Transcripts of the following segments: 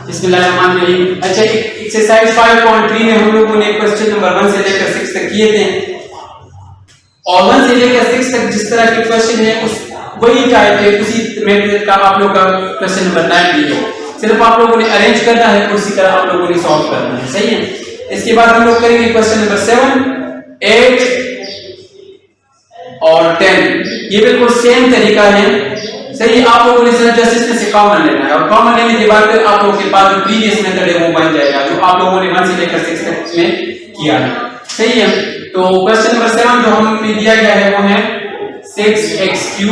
बिस्मिल्लाहिर्रहमानिर्रहीम। अच्छा, एक्सरसाइज 5.3 में हम लोगों ने क्वेश्चन नंबर 1 से लेकर 6 तक किए थे, और 1 से लेकर 6 तक जिस तरह के क्वेश्चन है उस वही टाइप है, उसी मेथड का आप लोग का क्वेश्चन नंबर 9 भी है। सिर्फ आप लोगों ने अरेंज करना है, उसी तरह आप लोगों ने सॉल्व करना है। सही है। इसके बाद हम लोग करेंगे क्वेश्चन नंबर 7, 8 और 10। ये बिल्कुल सेम तरीका है। सही। आप लोगों ने सिर्फ जस्ट इसमें से कॉमन लेना है, और कॉमन लेने के बाद फिर आप लोगों के पास जो प्रीवियस मेथड है वो बन जाएगा, जो आप लोगों ने 1 से लेकर 6 तक में किया है। सही है। तो क्वेश्चन नंबर 7 जो हमें दिया गया है वो है 6x³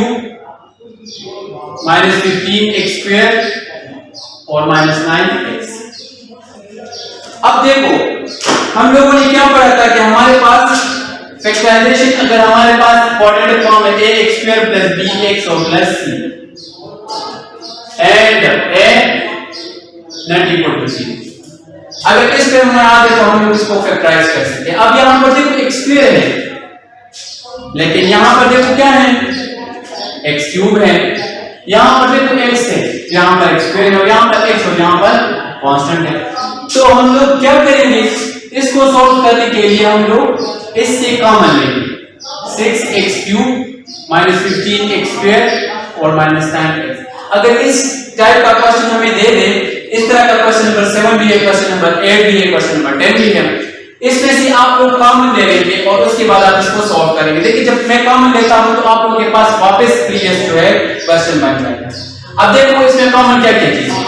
- 15x² और -9x। अब देखो हम लोगों ने क्या पढ़ा था कि हमारे पास फैक्टराइजेशन, अगर हमारे पास क्वाड्रेटिक फॉर्म है ax² + bx और +c and a not equal to c, अगर इस टर्म में आ जाए तो हम लोग इसको फैक्टराइज कर सकते हैं। अब यहां पर देखो x² है, लेकिन यहां पर देखो क्या है, x³ है। यहां पर देखो x है, यहां पर x² है, और यहां पर x और यहां पर कांस्टेंट है। तो हम लोग क्या करेंगे, इसको सॉल्व करने के लिए हम लोग इससे कॉमन लेंगे 6x³ - 15x² और -9x। अगर इस टाइप का क्वेश्चन हमें दे दे, इस तरह का क्वेश्चन नंबर 7 भी है, क्वेश्चन नंबर 8 भी है, क्वेश्चन नंबर 10 भी है, इसमें से आप लोग कॉमन ले लेंगे और उसके बाद आप इसको सॉल्व करेंगे। देखिए जब मैं कॉमन लेता हूं तो आप लोगों के पास वापस प्रीवियस जो है क्वेश्चन बन जाएगा। अब देखो इसमें कॉमन क्या क्या चीज है।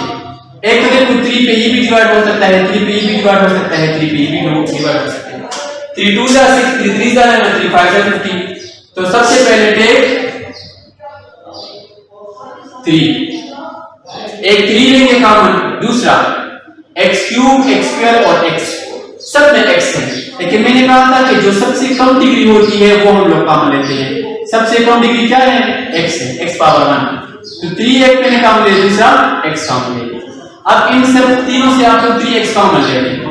एक तो देखो 3 पे e भी डिवाइड हो सकता है, 3 पे e भी डिवाइड हो सकता है, 3 पे e भी डिवाइड हो सकता है। 3 2 जा 6, 3 3 जा 9, 3 5 जा 15। तो सबसे पहले टेक 3, एक 3 लेंगे कॉमन, दूसरा x³ x² और x, सब में x है। लेकिन मैंने कहा था कि जो सबसे कम डिग्री होती है वो हम लोग कॉमन लेते हैं। सबसे कम डिग्री क्या है, x है, x पावर 1। तो 3 एक मैंने कॉमन ले, दूसरा x कॉमन ले। अब इन सब तीनों से आप लोग 3x कॉमन ले लेंगे।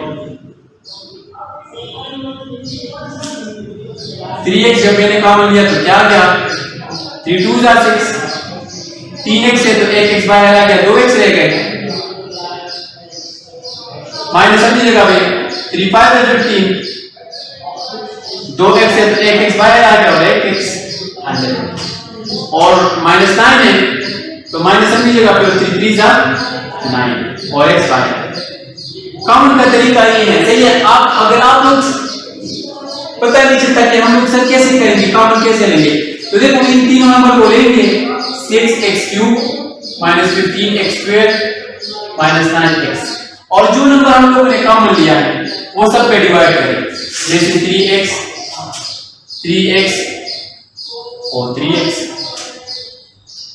3x जब मैंने कॉमन लिया तो क्या आ गया, 3 2 जा 6, 3x है तो 1x बाहर आ गया, 2x रह गए, माइनस अपनी जगह पे 3 5 है 15, 2x है तो 1x बाहर आ गया और 1x अंदर, और -9 है तो माइनस अपनी जगह पे 3 3 जा 9 और x बाहर। कॉमन का तरीका ये है। सही है। आप अगर आप लोग पता नहीं चलता कि हम लोग सर कैसे करेंगे, कॉमन कैसे लेंगे, तो देखो इन तीनों नंबर को लेंगे 6x³ - 15x² - 9x, और जो नंबर हम लोगों ने कॉमन लिया है वो सब पे डिवाइड करें। जैसे 3x और 3x,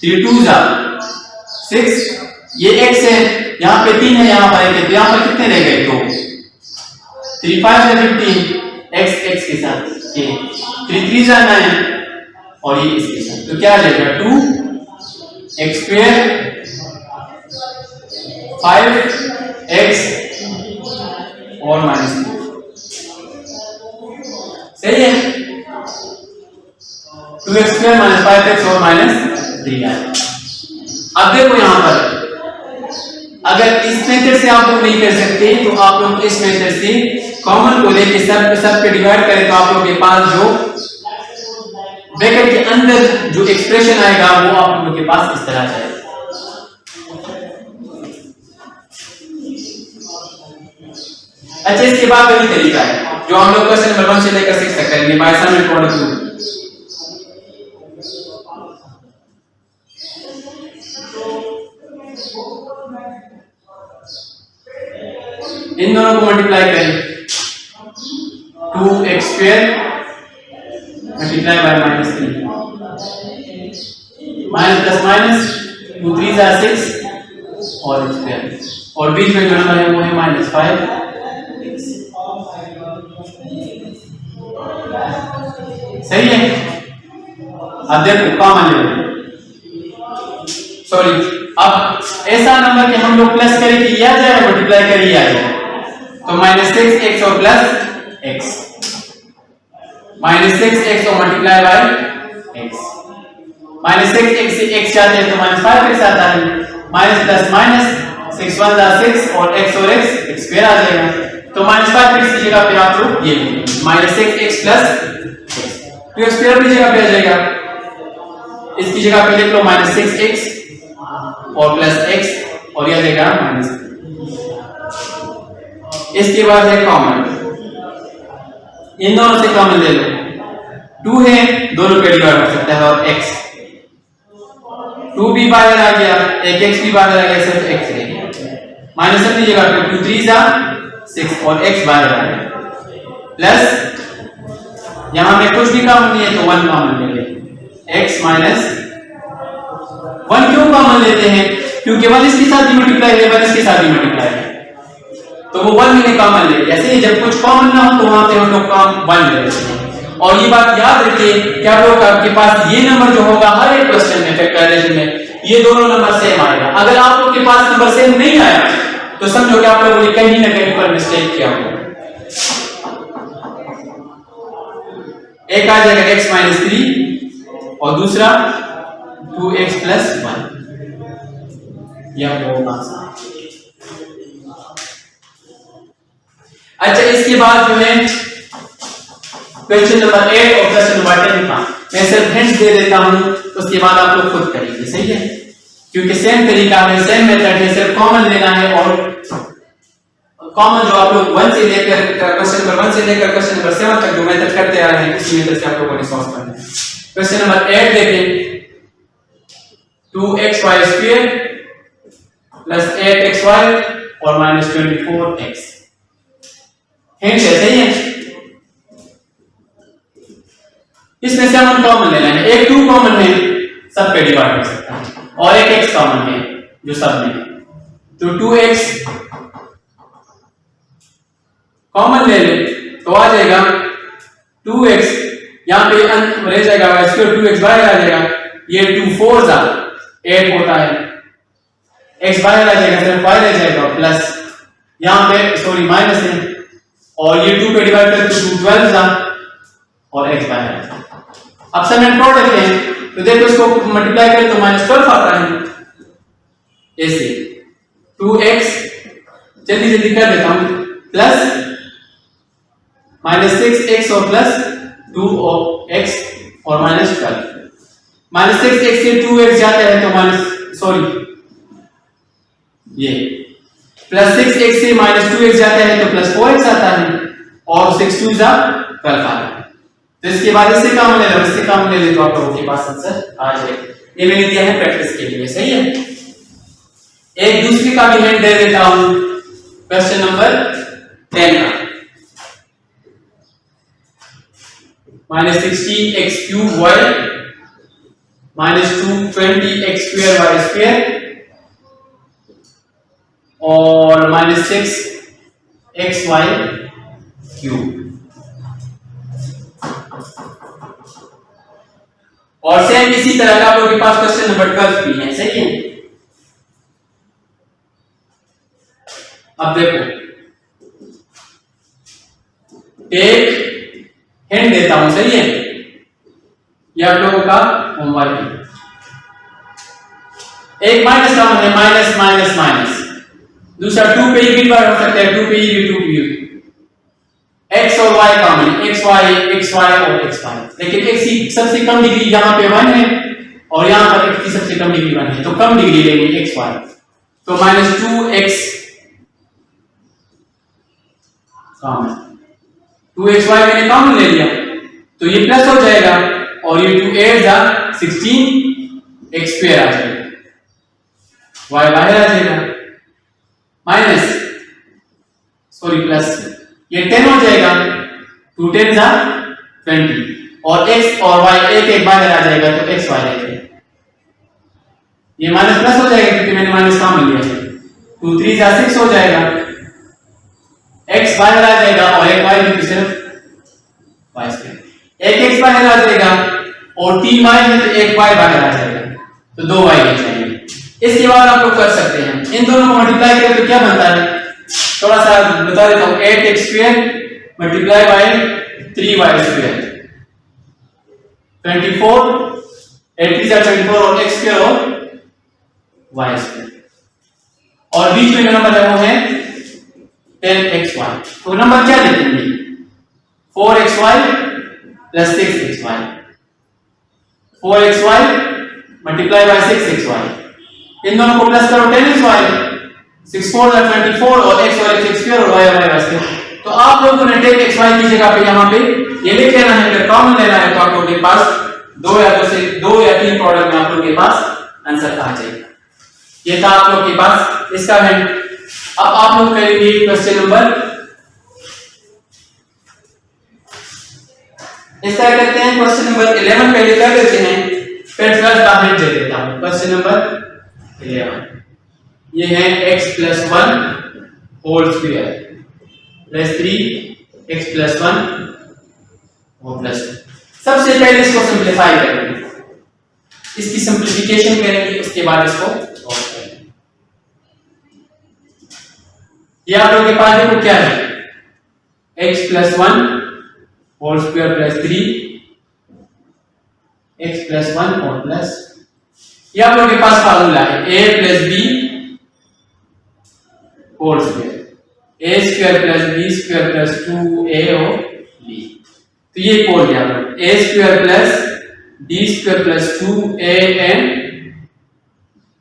3 2 जा 6, ये x है, यहां पे 3 है, यहां पर 1 है, तो यहां पर कितने रह गए, 2। 3 5 है 15, x के साथ, ये 3 3 जा 9 और ये इसके साथ, तो क्या रहेगा 2x² 5x और -3। सही है। 2x² - 5x और -3 है। अब देखो यहां पर अगर इस मेथड से आप लोग नहीं कर सकते तो आप लोग इस मेथड से कॉमन को लेके सब पे डिवाइड करें, तो आप लोग के पास जो ब्रैकेट के अंदर जो एक्सप्रेशन आएगा वो आप लोगों के पास इस तरह जाएगा। अच्छा, इसके बाद वही तरीका है जो हम लोग क्वेश्चन नंबर 1 से लेकर 6 तक करेंगे। By sum and product. इन दोनों को मल्टीप्लाई करें, 2x² multiply by -3, minus plus minus 2 3 जा 6 और x², और बीच में जो नंबर है वो है -5। सही है। अब देखो कॉमन ले, सॉरी, अब ऐसा नंबर कि हम लोग प्लस करें कि आ जाए, मल्टीप्लाई करिए आ जाए, तो -6x और प्लस x, -6x और multiply by x, minus 6x से x जाते हैं तो माइनस 5x आता है, माइनस प्लस माइनस 6 1 जा 6 और x और x स्क्वायर आ जाएगा, तो माइनस 5x की जगह पे आप लोग ये माइनस 6x प्लस तो स्क्वायर की जगह पे आ जाएगा, इसकी जगह पे लिख लो माइनस 6x और प्लस x और यह आ जाएगा माइनस। इसके बाद है कॉमन, इन दोनों से कॉमन ले लो, 2 है दोनों पे डिवाइड हो सकता है और x, 2 भी बाहर आ गया, एक x भी बाहर आ गया, सिर्फ x रह गया, माइनस अपनी जगह पे 2 3 जा 6 और x बाहर आ गया, प्लस यहां में कुछ भी कॉमन नहीं है तो 1 कॉमन ले लें, x माइनस 1 क्यों कॉमन लेते हैं, क्योंकि 1 इसके साथ भी मल्टीप्लाई है, 1 इसके साथ भी मल्टीप्लाई है, तो वो 1 मैंने कॉमन ले लिया। ऐसे ही जब कुछ कॉमन ना हो तो वहां पे हम लोग कॉमन 1 ले लेते हैं। और ये बात याद रखिए क्या लोग आपके पास ये नंबर जो होगा हर एक क्वेश्चन में फैक्टराइजेशन में ये दोनों नंबर सेम आएगा, अगर आप लोग के पास नंबर सेम नहीं आया तो समझो कि आप लोगों ने कहीं ना कहीं पर मिस्टेक किया होगा। एक आ जाएगा x माइनस 3 और दूसरा 2x प्लस 1, यह होगा आंसर। अच्छा इसके बाद जो है क्वेश्चन नंबर 8 और क्वेश्चन नंबर 10 का मैं सिर्फ हिंट दे देता हूं, उसके बाद आप लोग खुद करेंगे, सही है, क्योंकि सेम तरीका है, सेम मेथड है, सिर्फ कॉमन लेना है और कॉमन जो आप लोग 1 से लेकर क्वेश्चन नंबर 1 से लेकर क्वेश्चन नंबर 7 तक जो मेथड करते आ रहे हैं उसी मेथड से आप लोगों ने सॉल्व करना है। क्वेश्चन नंबर 8 देखें, 2xy स्क्वायर प्लस 8xy और माइनस 24x, हिंट है, सही है, इसमें से हम कॉमन लेना है, एक 2 कॉमन है सब पे डिवाइड हो सकता है और एक x कॉमन है जो सब में है, तो 2x कॉमन ले ले तो आ जाएगा 2x, यहां पे रह जाएगा y स्क्वायर, 2x बाहर आ जाएगा, ये 2 4 जा 8 होता है, x बाहर आ जाएगा सिर्फ y रह जाएगा, प्लस यहां पे सॉरी माइनस है और ये 2 पे डिवाइड करके 2 12 जा और x बाहर आ जाएगा। अब सब में प्रोडक्ट है तो देखो इसको मल्टीप्लाई करें तो माइनस 12 आता है, ऐसे 2x जल्दी जल्दी कर देता हूं, प्लस माइनस 6x और प्लस 2x और माइनस 12, माइनस 6x से 2x जाता है तो माइनस सॉरी ये प्लस 6x से माइनस 2x जाता है तो प्लस 4x आता है और 6 2 जा 12 आता है, तो इसके बाद इससे काम ले लो, इससे काम ले ले तो आप लोगों के पास आंसर आ जाएगा। ये मैंने दिया है प्रैक्टिस के लिए, सही है। एक दूसरे का भी हिंट दे देता हूं, क्वेश्चन नंबर 10 का, minus 16x cube y minus 220x square y square और माइनस 6xy क्यूब, और सेम इसी तरह का आप लोगों के पास क्वेश्चन नंबर 12 भी है, सही है। अब देखो एक हिंट देता हूं, सही है, ये आप लोगों का होमवर्क है, एक माइनस का मतलब माइनस माइनस माइनस, दूसरा 2 पे ही डिवाइड हो सकता है, 2 पे ही 2 पे x और y कॉमन, xy और xy, लेकिन x की सबसे कम डिग्री यहां पे 1 है और यहां पर x की सबसे कम डिग्री 1 है, तो कम डिग्री लेंगे xy, तो माइनस 2x कॉमन, 2xy मैंने कॉमन ले लिया तो ये प्लस हो जाएगा और ये 2 8 जा 16 x स्क्वायर आ जाएगा, y बाहर आ जाएगा, माइनस सॉरी प्लस ये 10 हो जाएगा, 2 10 जा 20 और x और y एक एक बाहर आ जाएगा तो x y रहेगा, ये माइनस प्लस हो जाएगा क्योंकि मैंने माइनस कॉमन लिया है, 2 3 जा 6 हो जाएगा, x बाहर आ जाएगा और एक y भी सिर्फ y स्क्वायर, एक x बाहर आ जाएगा और 3 y है तो एक y बाहर आ जाएगा, तो 2 y ले जाएंगे। इसके बाद आप लोग कर सकते हैं, इन दोनों को मल्टीप्लाई करें तो क्या बनता है, थोड़ा सा बता देता हूं, 8x square multiply by 3y square 24 8 3 24 और x स्क्वायर और y स्क्वायर, और बीच में जो नंबर है वो है 10xy। तो नंबर क्या लिखेंगे? 4xy plus 6xy, 4xy multiply by 6xy, इन दोनों को प्लस करो 10xy, 6 4 24 और x और x स्क्वायर और y स्क्वायर। तो आप लोगों ने 10xy की जगह पे यहाँ पे ये लिख लेना है, अगर कॉमन लेना है तो आप लोगों के पास दो या तीन प्रोडक्ट में आप लोगों के पास आंसर आ जाएगा। ये था आप लोग के पास इसका है। अब आप लोग करेंगे क्वेश्चन नंबर, इस तरह करते हैं क्वेश्चन नंबर 11 पहले कर देते हैं, फिर 12 का हिंट दे देता हूं। क्वेश्चन नंबर 11 ये है x plus 1 whole square plus 3x plus 1 और प्लस 2। सबसे पहले इसको सिंप्लीफाई करेंगे, इसकी सिंप्लीफिकेशन करेंगे, उसके बाद इसको सॉल्व करेंगे। ये आप लोगों के पास देखो क्या है, x plus 1 whole square plus 3x plus 1 और प्लस, ये आप लोगों के पास फार्मूला है a plus b whole square, a square plus b square plus 2a और b। तो ये बोल दिया a square plus b square plus 2a and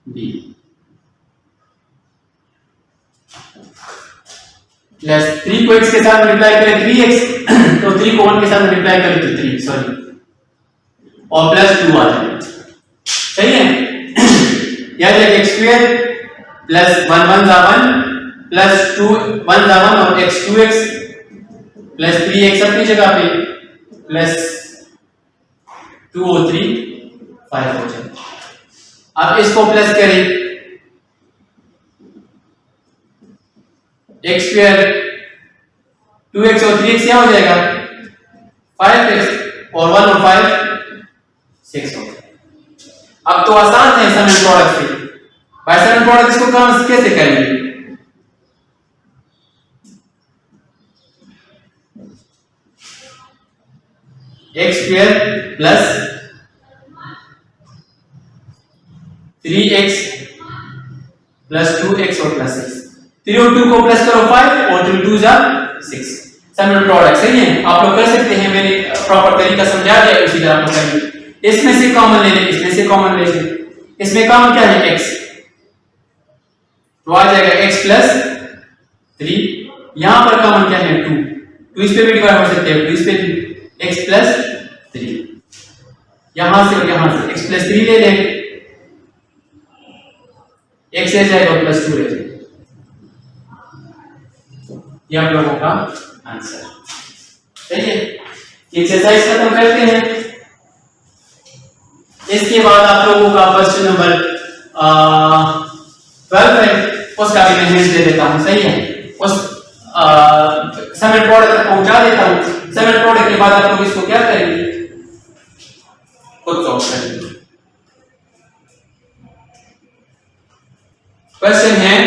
b plus 3 को x के साथ मल्टीप्लाई करें 3x, तो 3 को 1 के साथ मल्टीप्लाई करें तो 3 सॉरी और प्लस 2 आ जाए, सही है। याद रखिए x स्क्वायर प्लस 1 1 जा 1 प्लस 2 1 जा 1 और x 2x प्लस 3x अपनी जगह पे प्लस 2 और 3 5 हो जाए। अब इसको प्लस करें, x स्क्वायर 2x और 3x क्या हो जाएगा 5x और 1 और 5 6 हो गया। अब तो आसान है सम एंड प्रोडक्ट से, बाय सम एंड प्रोडक्ट इसको काम कैसे करेंगे? x square plus 3x plus 2x और प्लस 6, 3 और 2 को प्लस करो 5 और 3 2 जा 6, सम एंड प्रोडक्ट, सही है। आप लोग कर सकते हैं, मैंने प्रॉपर तरीका समझा दिया, उसी तरह आप लोग करेंगे। इसमें से कॉमन ले लें, इसमें से कॉमन ले लें, इसमें कॉमन क्या है x, तो आ जाएगा x प्लस 3, यहां पर कॉमन क्या है 2, 2 इस पे भी डिवाइड हो सकते हैं, 2 इस पे x प्लस 3, यहां से और यहां से x प्लस 3 ले लें, x रह जाएगा प्लस 2 रह जाएगा। ये आप लोगों का आंसर, सही है। एक्सरसाइज खत्म करते हैं। इसके बाद आप लोगों का क्वेश्चन नंबर 12 है, उसका भी मैं हिंट दे देता हूं, सही है। उस सम एंड प्रोडक्ट तक पहुंचा देता हूं। सम एंड प्रोडक्ट के बाद आप लोग इसको क्या करेंगे, खुद सॉल्व करेंगे। क्वेश्चन है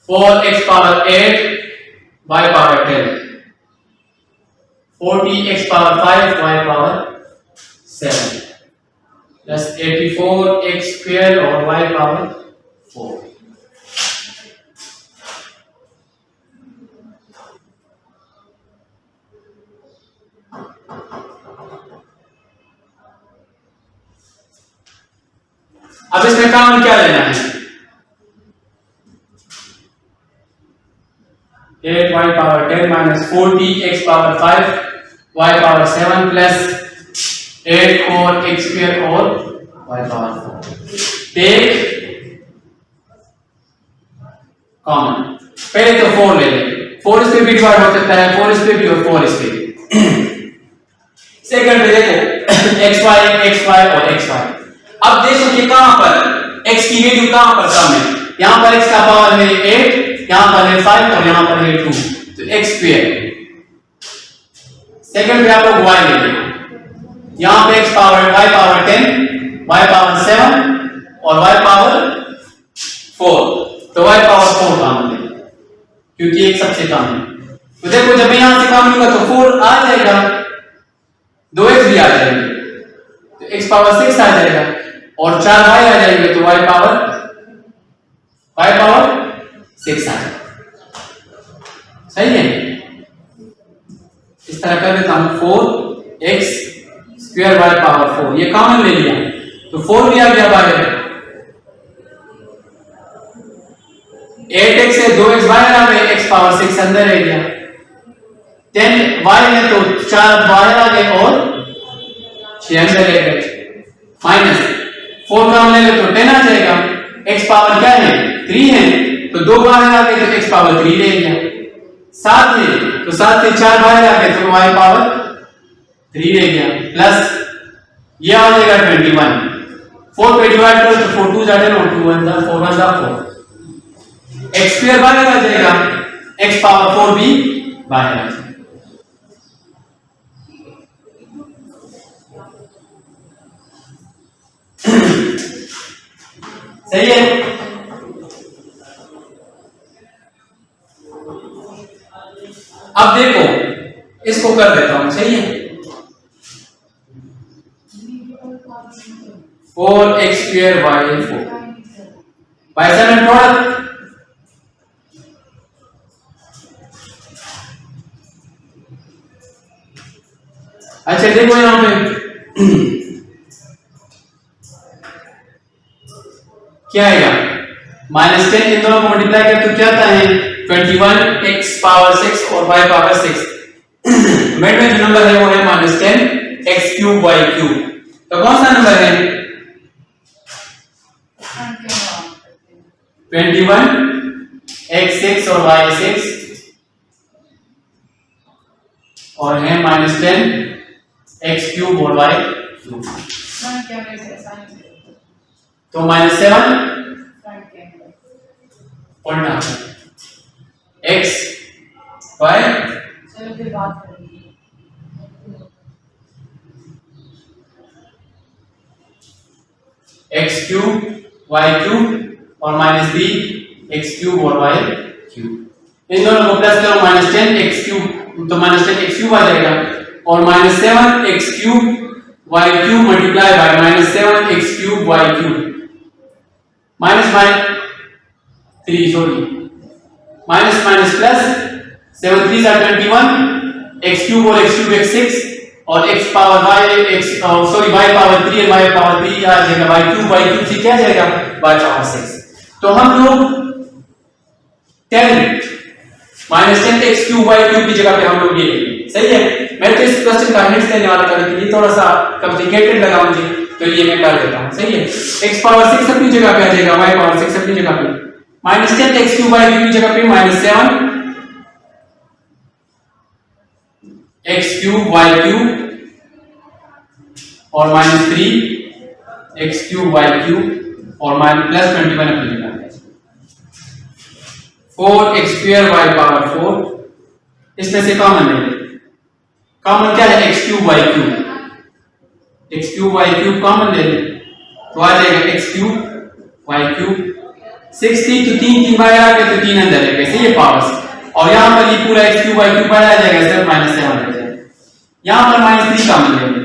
4x power 8 y power 10, 40x power 5 y power 7 plus 84x square और y पावर 4। अब इसमें काम क्या लेना है, 8y power 10 minus 40x power 5 y power 7 plus 8 4x square और y पावर 4। टेक कॉमन, पहले तो 4 ले लें, 4 इस पे भी डिवाइड हो सकता है, 4 इस पे भी और 4 इस पे भी। सेकंड पे देखो xy और xy। अब देखो कि कहां पर x की वैल्यू कहां पर कम है, यहां पर x का पावर है 8, यहां पर है 5 और यहां पर है 2, तो x स्क्वायर। सेकंड पे आप लोग y ले लें, यहां पे x power y power 10 y power 7 और y पावर 4, तो y पावर 4 काम है क्योंकि एक सबसे कम है। तो देखो जब मैं यहां से काम लूंगा तो 4 आ जाएगा, 2x भी आ जाएंगे तो x पावर 6 आ जाएगा और 4y आ जाएंगे तो y पावर 6 आ जाएगा। सही है, इस तरह कर देता हूं 4x स्क्वायर y पावर 4, ये कॉमन ले लिया तो 4 भी आ गया बाहर, 8x से 2x बाहर आ गए, x पावर 6 अंदर रह गया, 10y है तो 4 बाहर आ गए और 6 अंदर रह गए, माइनस 4 कॉमन ले लो तो 10 आ जाएगा, x पावर क्या है 3 है तो 2 बाहर आ गए तो x पावर 3 रह गया, 7 है तो 7 से 4 बाहर आ गए तो y पावर 3 रह गया, प्लस ये आ जाएगा 21, 4 पे डिवाइड करो तो 4 2 जाते ना 2 1 4 1 4, x स्क्वायर बाहर आ जाएगा, x पावर 4 भी बाहर आ जाएगा। सही है, अब देखो इसको कर देता हूं, सही है, 4x square y 4 bye 7 product, अच्छा देखो यहां पे क्या आएगा, -10 इन दोनों को मल्टीप्लाई करते तो क्या आता है 21 x पावर 6 और y पावर 6, मिड में जो नंबर है वो है -10 x क्यूब y क्यूब, तो कौन सा नंबर है 21 x 6 और y 6 और है -10 x क्यूब और y क्यूब, तो -7 पढ़ना x y x cube y cube और -3 x क्यूब और y क्यूब, इन दोनों को प्लस करो -10 x क्यूब तो -10 x क्यूब आ जाएगा और -7 x cube y cube multiply by -7 x cube y cube -3 sorry minus plus 7 3 are 21 x cube और x cube x 6 और x power y x sorry y power 3 और y power 3 आ जाएगा y cube से क्या जाएगा y power 6, तो हम लोग 10 -10 x क्यूब y क्यूब की जगह पे हम लोग ये लेंगे, सही है, मैं तो इस क्वेश्चन का हिंट देने वाला था लेकिन ये थोड़ा सा कॉम्प्लिकेटेड लगा मुझे तो ये मैं कर देता हूं, सही है, x पावर 6 अपनी जगह पे आ जाएगा, y पावर 6 अपनी जगह पे, -10 x क्यूब y क्यूब की जगह पे -7 x क्यूब y क्यूब और -3 x क्यूब y क्यूब और प्लस 21 अपनी जगह पे, 4x स्क्वायर y पावर 4, इसमें से कॉमन ले लें, कॉमन क्या है x cube y cube, x cube y cube common ले लें तो आ जाएगा x क्यूब y क्यूब, 60 तो 3 बाहर आ गए तो 3 अंदर है, कैसे ये पावर्स, और यहां पर ये पूरा x क्यूब y क्यूब बाहर आ जाएगा, सिर्फ -7 रह जाएगा, यहां पर -3 कॉमन ले लें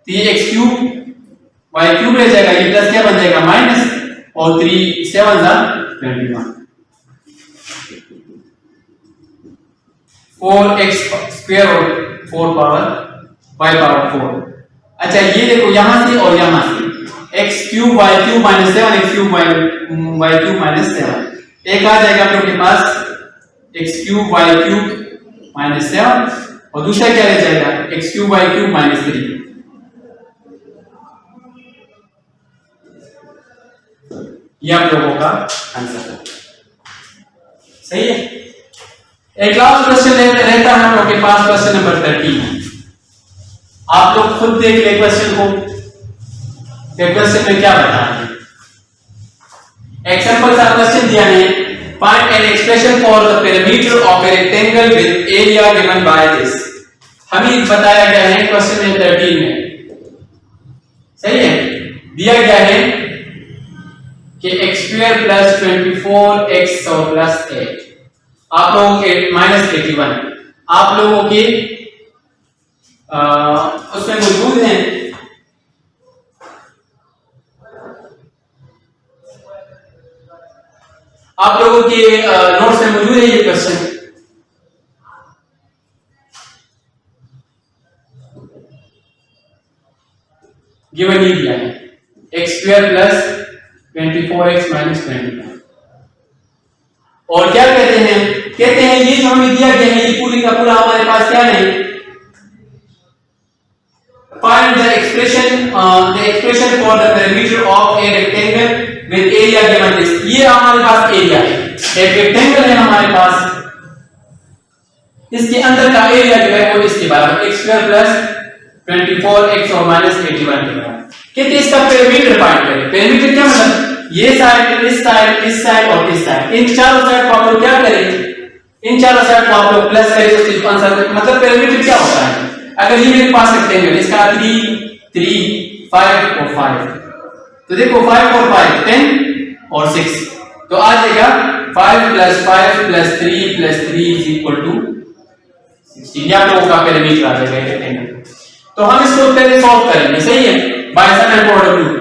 तो ये x क्यूब y क्यूब रह जाएगा, ये प्लस क्या बन जाएगा माइनस और 3 7 21, 4x स्क्वायर और 4 पावर y पावर 4, अच्छा ये देखो यहां से और यहां से x cube y cube -7 x cube y cube -7, एक आ जाएगा आप लोग के पास x क्यूब y क्यूब -7 और दूसरा क्या रह जाएगा x क्यूब y क्यूब -3, ये आप लोगों का आंसर है, सही है। एक लास्ट क्वेश्चन रहता है हम लोग के पास, क्वेश्चन नंबर 13, आप लोग खुद देख ले क्वेश्चन को, क्वेश्चन में क्या बता है, एग्जांपल सा क्वेश्चन दिया है, find an expression for the perimeter of a rectangle with area given by this, हमें बताया गया है क्वेश्चन में 13 में, सही है, दिया गया है कि x² प्लस 24x और प्लस 8, आप लोगों के -81, आप लोगों के उसमें मौजूद हैं। आप लोगों के नोट्स में मौजूद है ये क्वेश्चन। गिवन ही दिया है x square plus 24x minus 25। और क्या कहते हैं ये जो हमें दिया गया है ये पूरी का पूरा हमारे पास क्या है, find the expression for the perimeter of a rectangle with area given this। ये हमारे पास एरिया है, एक रेक्टेंगल है हमारे पास, इसके अंदर का एरिया जो है वो इसके बराबर x स्क्वायर प्लस 24x और माइनस 81 के बराबर। कहते इसका पेरीमीटर फाइंड करें। पेरीमीटर क्या मतलब ये साइड, इस साइड, इस साइड और इस साइड, इन चारों साइड को आप लोग क्या करेंगे, इन चारों साइड को आप लोग प्लस करें तो इसका आंसर मतलब पेरीमीटर क्या होता है। अगर ये मेरे पास रेक्टेंगल इसका 3 3 5 और 5, तो देखो 5 और 5 10 और 6, तो आ जाएगा 5 + 5 + 3 + 3 = 16। ये आप लोगों का पेरीमीटर आ जाएगा रेक्टेंगल। तो हम इसको पहले सॉल्व करेंगे, सही है, by sum and product rule.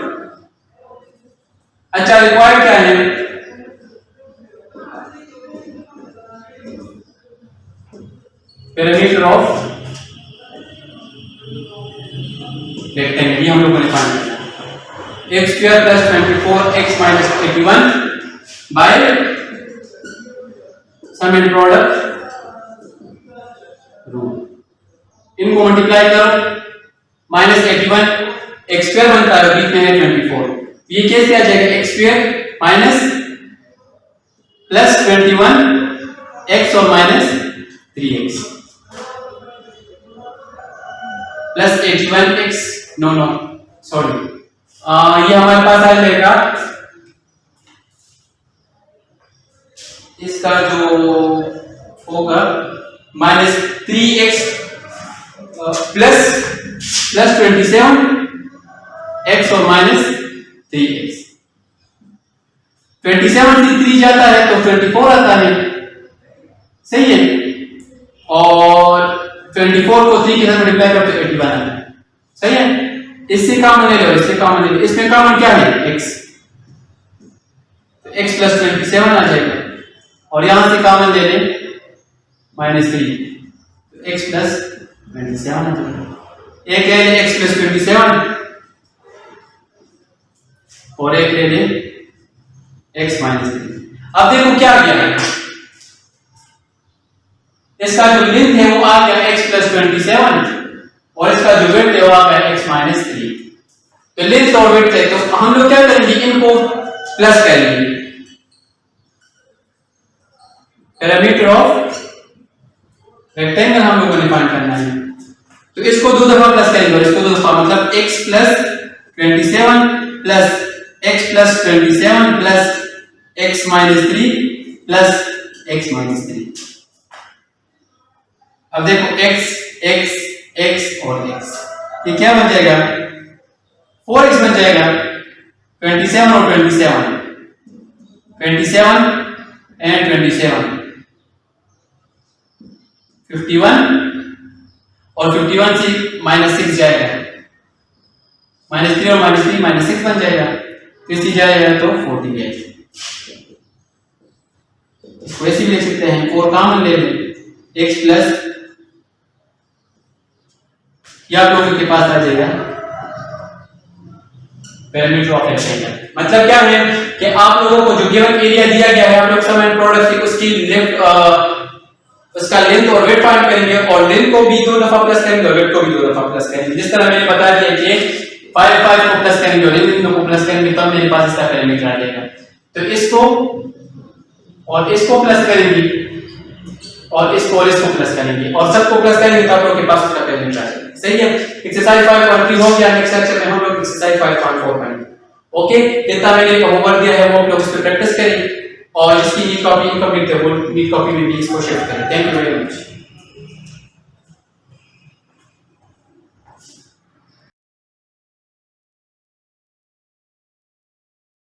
अच्छा रिक्वायर्ड क्या है, पेरीमीटर ऑफ रेक्टेंगल, ये हम लोगों ने फाइंड करना है। x square plus 24x minus 81 by sum and product rule. इनको मल्टीप्लाई करो, माइनस 81 x स्क्वायर बनता है, बीच में है 24, ये कैसे आ जाएगा x square minus plus 21 x और माइनस 3x प्लस 81x, नो सॉरी, ये हमारे पास आ जाएगा इसका जो होगा माइनस 3x प्लस 27 x और माइनस 3x। 27 से 3 जाता है तो 24 आता है, सही है, और 24 को 3 के साथ मल्टीप्लाई करते तो 81 आता है, सही है। इससे कॉमन ले लो, इससे कॉमन ले लो, इसमें कॉमन क्या है x, तो x प्लस 27 आ जाएगा, और यहां से कॉमन ले लें -3, तो x प्लस 27 आ जाएगा। एक ले लें x प्लस 27 और एक ले लें x माइनस 3। अब देखो क्या किया है, इसका जो लेंथ है वो आ गया x प्लस 27 और इसका जो विड्थ है वो आ गया x माइनस 3। तो लेंथ और विड्थ है, तो हम लोग क्या करेंगे, इनको प्लस करेंगे। पेरीमीटर ऑफ रेक्टेंगल हम लोगों ने फाइंड करना है, तो इसको 2 दफा प्लस करेंगे और इसको 2 दफा, मतलब x plus 27 plus x plus 27 plus x minus 3 plus x minus 3। अब देखो x x x और x, ये क्या बन जाएगा, 4x बन जाएगा, 27 और 27 एंड 27 51 और 51 से -6 जाएगा, -3 और -3 -6 बन जाएगा, किसी जाएगा तो 40 जाएगा। इसको ऐसे भी लिख सकते हैं, 4 कॉमन ले लें, x प्लस, या आप लोगों के पास आ जाएगा पेरीमीटर ऑफ रेक्टेंगल। मतलब क्या है कि आप लोगों को जो गिवन एरिया दिया गया है, आप लोग सम एंड प्रोडक्ट से उसकी उसका लेंथ और विड्थ फाइंड करेंगे, और लेंथ को भी 2 दफा प्लस करेंगे और विड्थ को भी 2 दफा प्लस करेंगे। जिस तरह मैंने बता दिया कि 5 5 को प्लस करेंगे और इन को प्लस करेंगे, तब मेरे पास इसका पेरीमीटर आ जाएगा। तो इसको और इसको प्लस करेंगे और इसको प्लस करेंगे और सबको प्लस करेंगे, तो आप लोगों के पास उसका पेरीमीटर आ जाएगा, सही है। एक्सरसाइज 5.3 हो गया, नेक्स्ट लेक्चर में हम लोग एक्सरसाइज 5.4 करेंगे। ओके, जितना मैंने होमवर्क दिया है वो आप लोग उस पर प्रैक्टिस करें, और जिसकी नीट कॉपी इनकम्प्लीट है वो नीट कॉपी में भी इसको शिफ्ट करें। Thank you very much.